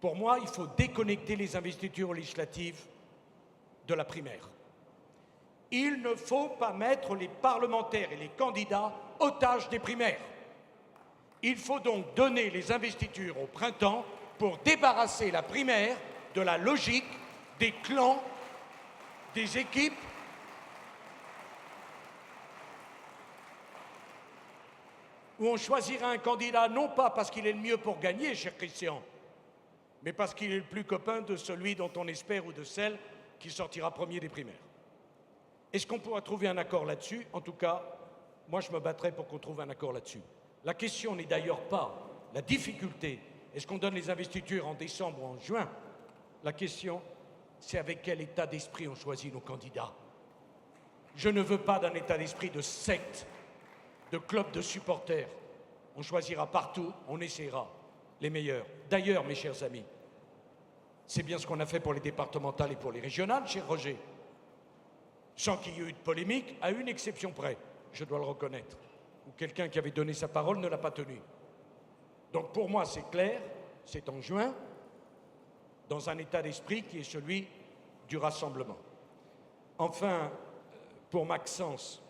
Pour moi, il faut déconnecter les investitures législatives de la primaire. Il ne faut pas mettre les parlementaires et les candidats otages des primaires. Il faut donc donner les investitures au printemps pour débarrasser la primaire de la logique des clans, des équipes où on choisira un candidat non pas parce qu'il est le mieux pour gagner, cher Christian, mais parce qu'il est le plus copain de celui dont on espère ou de celle qui sortira premier des primaires. Est-ce qu'on pourra trouver un accord là-dessus? En tout cas, moi je me battrai pour qu'on trouve un accord là-dessus. La question n'est d'ailleurs pas la difficulté. Est-ce qu'on donne les investitures en décembre ou en juin? La question, c'est avec quel état d'esprit on choisit nos candidats. Je ne veux pas d'un état d'esprit de secte, de club de supporters. On choisira partout, on essaiera les meilleurs. D'ailleurs, mes chers amis, c'est bien ce qu'on a fait pour les départementales et pour les régionales, cher Roger. Sans qu'il y ait eu de polémique, à une exception près, je dois le reconnaître, où quelqu'un qui avait donné sa parole ne l'a pas tenue. Donc pour moi, c'est clair, c'est en juin, dans un état d'esprit qui est celui du rassemblement. Enfin, pour Maxence,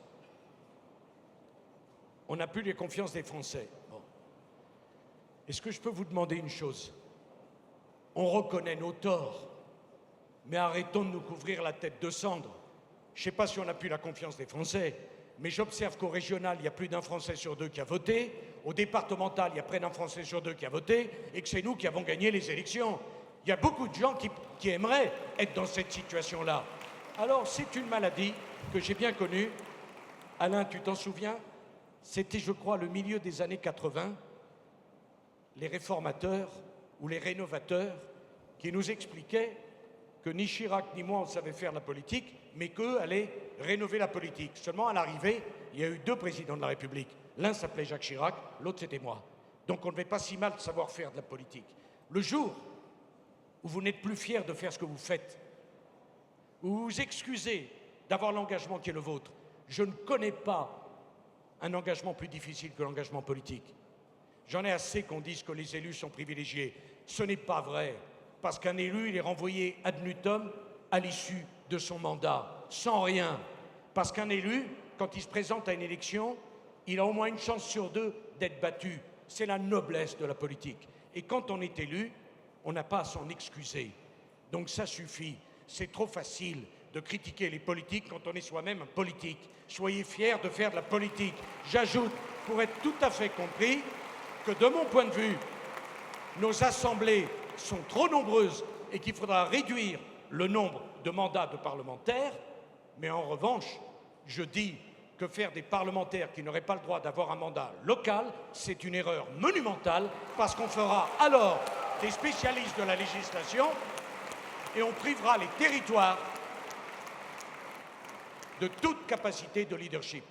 on n'a plus les confiances des Français. Bon. Est-ce que je peux vous demander une chose? On reconnaît nos torts, mais arrêtons de nous couvrir la tête de cendre. Je ne sais pas si on n'a plus la confiance des Français, mais j'observe qu'au régional, il y a plus d'un Français sur deux qui a voté, au départemental, il y a près d'un Français sur deux qui a voté, et que c'est nous qui avons gagné les élections. Il y a beaucoup de gens qui aimeraient être dans cette situation-là. Alors, c'est une maladie que j'ai bien connue. Alain, tu t'en souviens? C'était, je crois, le milieu des années 80, les réformateurs ou les rénovateurs qui nous expliquaient que ni Chirac ni moi on savait faire la politique, mais qu'eux allaient rénover la politique. Seulement, à l'arrivée, il y a eu deux présidents de la République. L'un s'appelait Jacques Chirac, l'autre c'était moi. Donc on ne devait pas si mal savoir faire de la politique. Le jour où vous n'êtes plus fiers de faire ce que vous faites, où vous vous excusez d'avoir l'engagement qui est le vôtre, je ne connais pas un engagement plus difficile que l'engagement politique. J'en ai assez qu'on dise que les élus sont privilégiés. Ce n'est pas vrai, parce qu'un élu, il est renvoyé ad nutum à l'issue de son mandat, sans rien. Parce qu'un élu, quand il se présente à une élection, il a au moins une chance sur deux d'être battu. C'est la noblesse de la politique. Et quand on est élu, on n'a pas à s'en excuser. Donc ça suffit. C'est trop facile de critiquer les politiques quand on est soi-même un politique. Soyez fiers de faire de la politique. J'ajoute, pour être tout à fait compris, que de mon point de vue, nos assemblées sont trop nombreuses et qu'il faudra réduire le nombre de mandats de parlementaires, mais en revanche, je dis que faire des parlementaires qui n'auraient pas le droit d'avoir un mandat local, c'est une erreur monumentale, parce qu'on fera alors des spécialistes de la législation et on privera les territoires de toute capacité de leadership.